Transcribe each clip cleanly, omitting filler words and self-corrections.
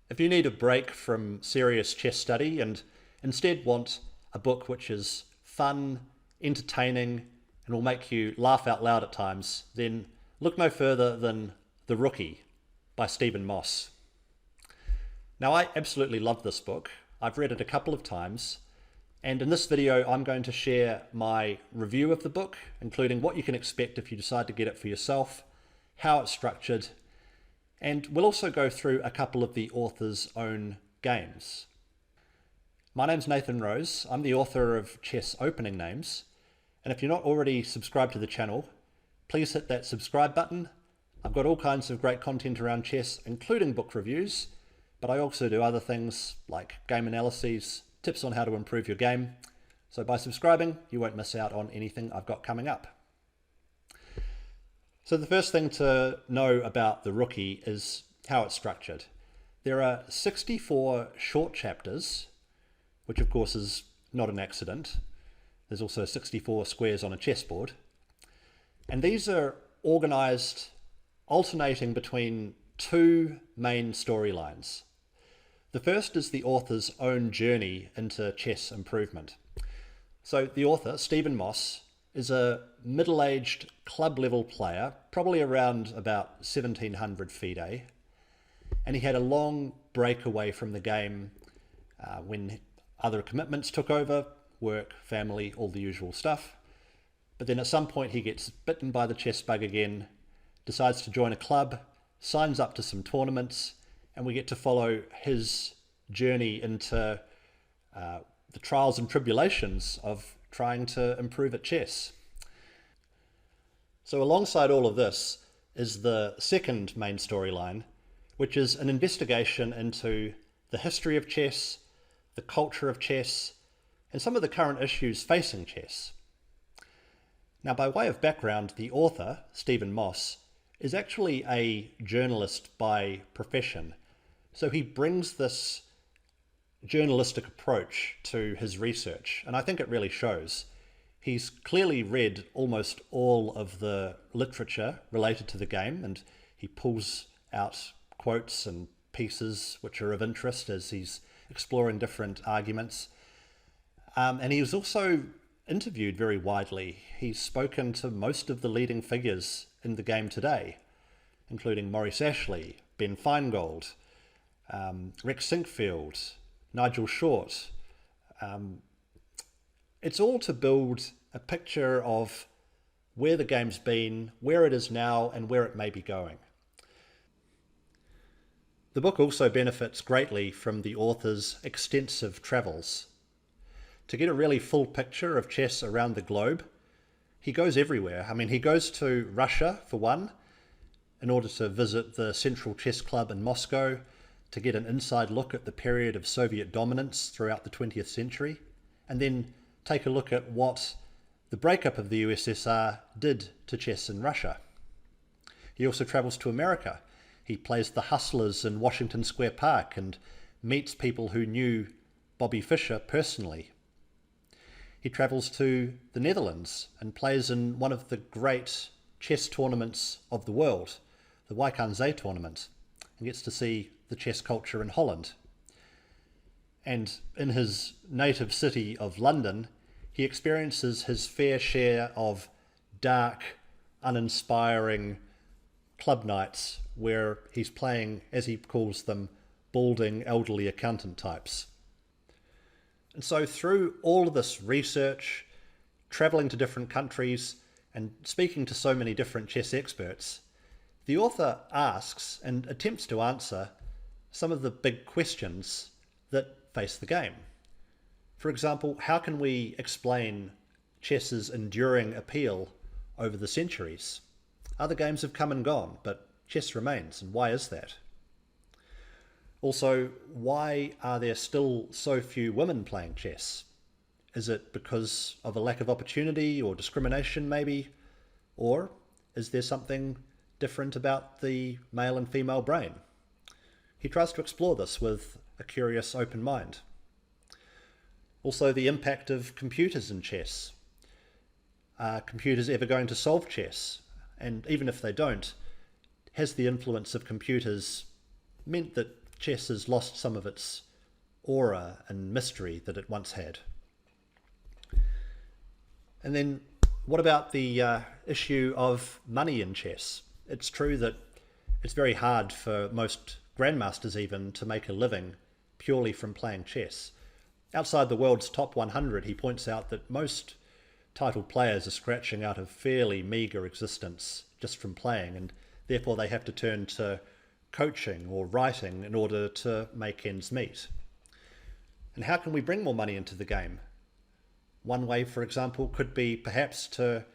If you need a break from serious chess study and instead want a book which is fun, entertaining, and will make you laugh out loud at times, then look no further than The Rookie by Stephen Moss. Now, I absolutely love this book. I've read it a couple of times, and in this video I'm going to share my review of the book, including what you can expect if you decide to get it for yourself, how it's structured, and we'll also go through a couple of the author's own games. My name's Nathan Rose. I'm the author of Chess Opening Names, and if you're not already subscribed to the channel, please hit that subscribe button. I've got all kinds of great content around chess, including book reviews, but I also do other things like game analyses, tips on how to improve your game. So by subscribing, you won't miss out on anything I've got coming up. So the first thing to know about The Rookie is how it's structured. There are 64 short chapters, which of course is not an accident. There's also 64 squares on a chessboard. And these are organized, alternating between two main storylines. The first is the author's own journey into chess improvement. So the author, Stephen Moss, is a middle-aged club-level player, probably around about 1700 FIDE, and he had a long break away from the game when other commitments took over, work, family, all the usual stuff. But then at some point he gets bitten by the chess bug again, decides to join a club, signs up to some tournaments, and we get to follow his journey into the trials and tribulations of trying to improve at chess. So alongside all of this is the second main storyline, which is an investigation into the history of chess, the culture of chess, and some of the current issues facing chess. Now, by way of background, the author, Stephen Moss, is actually a journalist by profession. So he brings this journalistic approach to his research, and I think it really shows. He's clearly read almost all of the literature related to the game, and he pulls out quotes and pieces which are of interest as he's exploring different arguments. And he was also interviewed very widely. He's spoken to most of the leading figures in the game today, including Maurice Ashley, Ben Feingold, Rex Sinkfield, Nigel Short. It's all to build a picture of where the game's been, where it is now, and where it may be going. The book also benefits greatly from the author's extensive travels. To get a really full picture of chess around the globe, he goes everywhere. I mean, he goes to Russia, for one, in order to visit the Central Chess Club in Moscow, to get an inside look at the period of Soviet dominance throughout the 20th century, and then take a look at what the breakup of the USSR did to chess in Russia. He also travels to America. He plays the Hustlers in Washington Square Park and meets people who knew Bobby Fischer personally. He travels to the Netherlands and plays in one of the great chess tournaments of the world, the Wijk aan Zee tournament, and gets to see the chess culture in Holland. And in his native city of London, he experiences his fair share of dark, uninspiring club nights where he's playing, as he calls them, balding elderly accountant types. And so through all of this research, traveling to different countries, and speaking to so many different chess experts, the author asks and attempts to answer some of the big questions that face the game. For example, how can we explain chess's enduring appeal over the centuries? Other games have come and gone, but chess remains, and why is that? Also, why are there still so few women playing chess? Is it because of a lack of opportunity or discrimination maybe? Or is there something different about the male and female brain? He tries to explore this with a curious open mind. Also, the impact of computers in chess. Are computers ever going to solve chess? And even if they don't, has the influence of computers meant that chess has lost some of its aura and mystery that it once had. And then what about the issue of money in chess? It's true that it's very hard for most grandmasters even to make a living purely from playing chess. Outside the world's top 100, he points out that most titled players are scratching out a fairly meagre existence just from playing, and therefore they have to turn to coaching or writing in order to make ends meet. And how can we bring more money into the game? One way, for example, could be perhaps to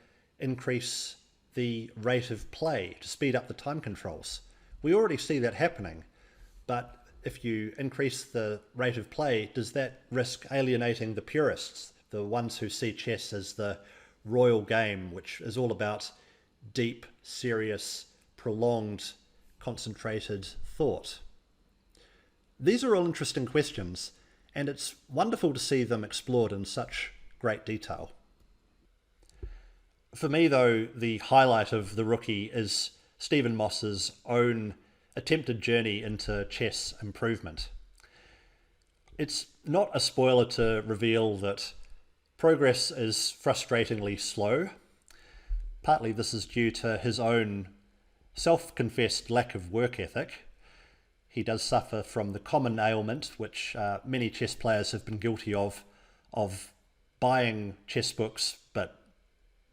increase the rate of play, to speed up the time controls. We already see that happening, but if you increase the rate of play, does that risk alienating the purists, the ones who see chess as the royal game, which is all about deep, serious, prolonged, concentrated thought? These are all interesting questions, and it's wonderful to see them explored in such great detail. For me, though, the highlight of The Rookie is Stephen Moss's own attempted journey into chess improvement. It's not a spoiler to reveal that progress is frustratingly slow. Partly this is due to his own self-confessed lack of work ethic. He does suffer from the common ailment, which many chess players have been guilty of buying chess books but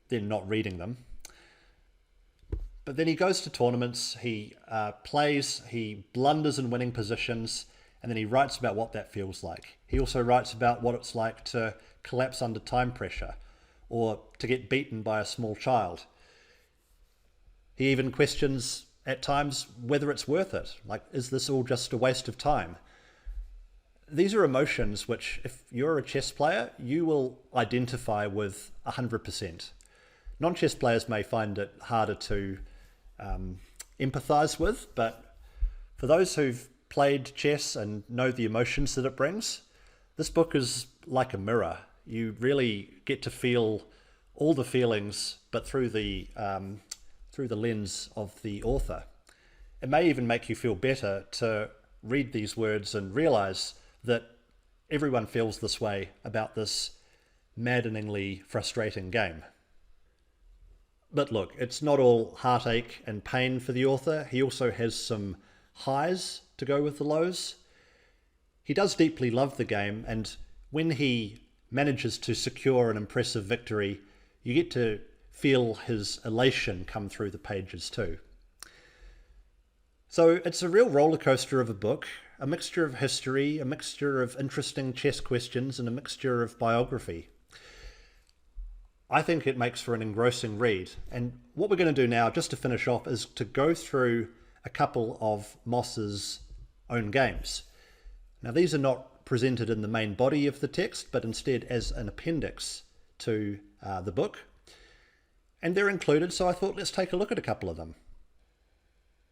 then not reading them. But then he goes to tournaments, he plays, he blunders in winning positions, and then he writes about what that feels like. He also writes about what it's like to collapse under time pressure or to get beaten by a small child. He even questions at times whether it's worth it. Like, is this all just a waste of time? These are emotions which, if you're a chess player, you will identify with 100%. Non-chess players may find it harder to empathize with, but for those who've played chess and know the emotions that it brings, this book is like a mirror. You really get to feel all the feelings, but through the lens of the author. It may even make you feel better to read these words and realize that everyone feels this way about this maddeningly frustrating game. But look, it's not all heartache and pain for the author. He also has some highs to go with the lows. He does deeply love the game, and when he manages to secure an impressive victory, you get to feel his elation come through the pages too. So it's a real roller coaster of a book, a mixture of history, a mixture of interesting chess questions, and a mixture of biography. I think it makes for an engrossing read. And what we're going to do now, just to finish off, is to go through a couple of Moss's own games. Now, these are not presented in the main body of the text, but instead as an appendix to the book. And they're included, so I thought let's take a look at a couple of them.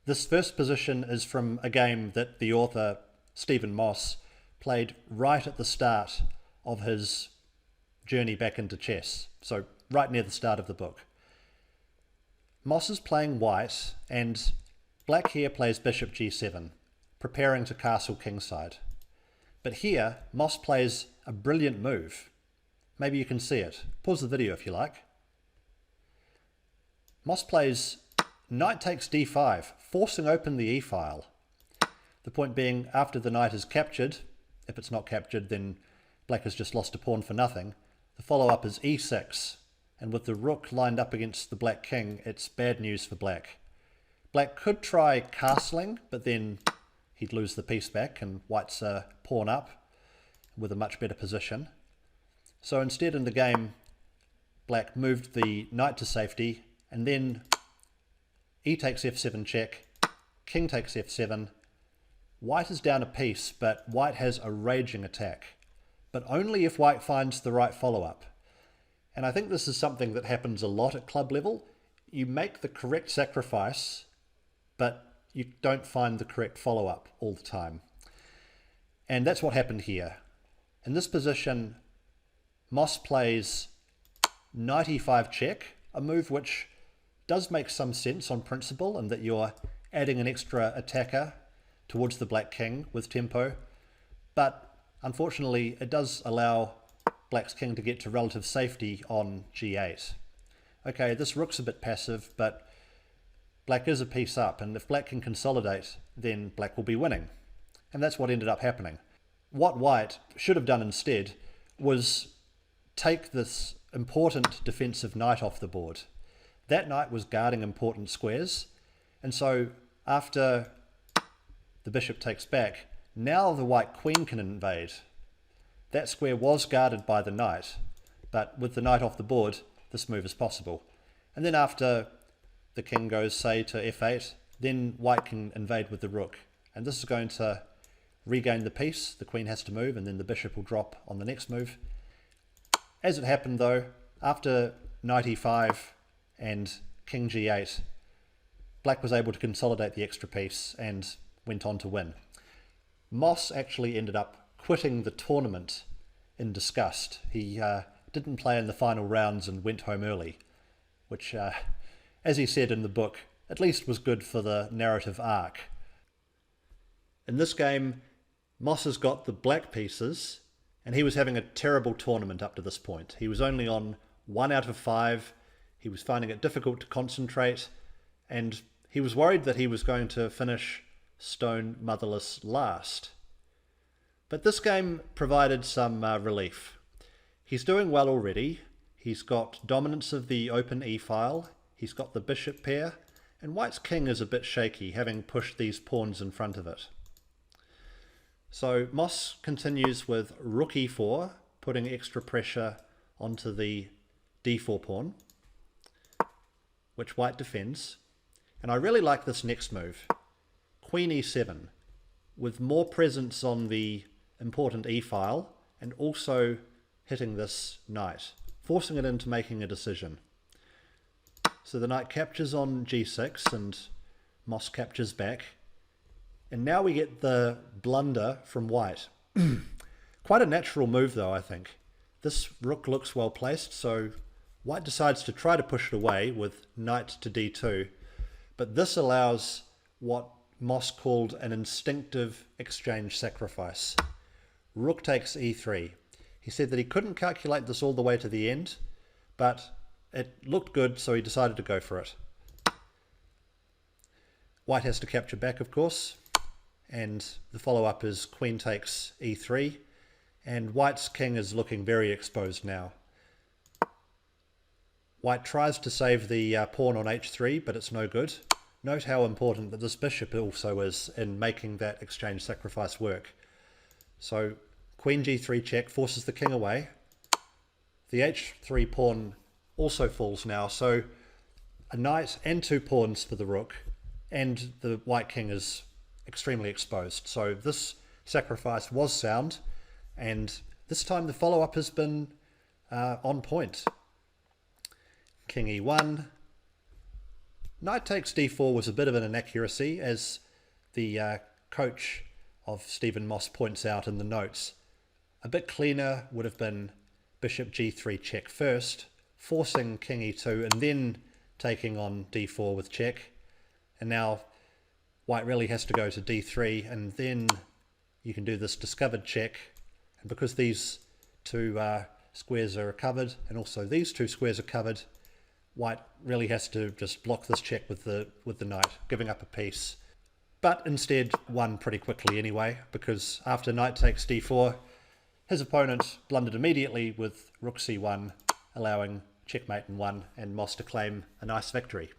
This first position is from a game that the author, Stephen Moss, played right at the start of his journey back into chess, so right near the start of the book. Moss is playing white, and black here plays bishop g7, preparing to castle kingside. But here, Moss plays a brilliant move. Maybe you can see it. Pause the video if you like. Moss plays knight takes d5, forcing open the e-file. The point being, after the knight is captured, if it's not captured, then black has just lost a pawn for nothing. The follow-up is e6, and with the rook lined up against the black king, it's bad news for black. Black could try castling, but then he'd lose the piece back, and white's a pawn up with a much better position. So instead in the game, black moved the knight to safety, and then e takes f7 check, king takes f7. White is down a piece, but white has a raging attack. But only if white finds the right follow-up. And I think this is something that happens a lot at club level. You make the correct sacrifice, but you don't find the correct follow-up all the time. And that's what happened here. In this position, Moss plays knight e5 check, a move which does make some sense on principle, and that you're adding an extra attacker towards the black king with tempo, but unfortunately it does allow black's king to get to relative safety on g8. Okay, this rook's a bit passive, but black is a piece up, and if black can consolidate, then black will be winning. And that's what ended up happening. What white should have done instead was take this important defensive knight off the board. That knight was guarding important squares, and so after the bishop takes back, now the white queen can invade. That square was guarded by the knight, but with the knight off the board, this move is possible. And then after the king goes, say, to f8, then white can invade with the rook. And this is going to regain the piece. The queen has to move, and then the bishop will drop on the next move. As it happened, though, after knight e5 and king g8, black was able to consolidate the extra piece and went on to win. Moss actually ended up quitting the tournament in disgust. He didn't play in the final rounds and went home early, which, as he said in the book, at least was good for the narrative arc. In this game, Moss has got the black pieces, and he was having a terrible tournament up to this point. He was only on 1 out of 5, he was finding it difficult to concentrate, and he was worried that he was going to finish stone motherless last. But this game provided some relief. He's doing well already. He's got dominance of the open e-file, he's got the bishop pair, and white's king is a bit shaky, having pushed these pawns in front of it. So Moss continues with rook e4, putting extra pressure onto the d4 pawn, which white defends. And I really like this next move, queen e7, with more presence on the important e-file and also hitting this knight, forcing it into making a decision. So the knight captures on g6 and Moss captures back. And now we get the blunder from white. Quite a natural move though, I think. This rook looks well placed, so white decides to try to push it away with knight to d2. But this allows what Moss called an instinctive exchange sacrifice. Rook takes e3. He said that he couldn't calculate this all the way to the end, but it looked good, so he decided to go for it. White has to capture back, of course, and the follow-up is queen takes e3, and white's king is looking very exposed now. White tries to save the pawn on h3, but it's no good. Note how important that this bishop also is in making that exchange sacrifice work. So queen g3 check forces the king away. The h3 pawn also falls now, so a knight and 2 pawns for the rook, and the white king is extremely exposed. So this sacrifice was sound, and this time the follow-up has been on point. King e1. Knight takes d4 was a bit of an inaccuracy, as the coach of Stephen Moss points out in the notes. A bit cleaner would have been bishop g3 check first, forcing king e2 and then taking on d4 with check. And now white really has to go to d3, and then you can do this discovered check. And because these two squares are covered, and also these 2 squares are covered, white really has to just block this check with the knight, giving up a piece. But instead won pretty quickly anyway, because after knight takes d4, his opponent blundered immediately with rook c1, allowing checkmate in 1, and Moss to claim a nice victory.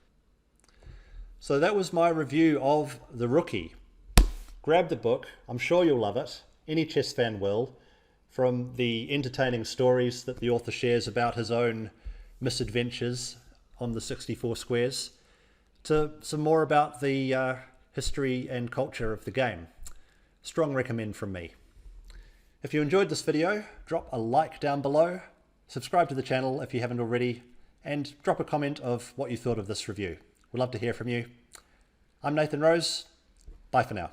So that was my review of The Rookie. Grab the book, I'm sure you'll love it. Any chess fan will. From the entertaining stories that the author shares about his own misadventures on the 64 squares, to some more about the history and culture of the game. Strong recommend from me. If you enjoyed this video, drop a like down below, subscribe to the channel if you haven't already, and drop a comment of what you thought of this review. We'd love to hear from you. I'm Nathan Rose. Bye for now.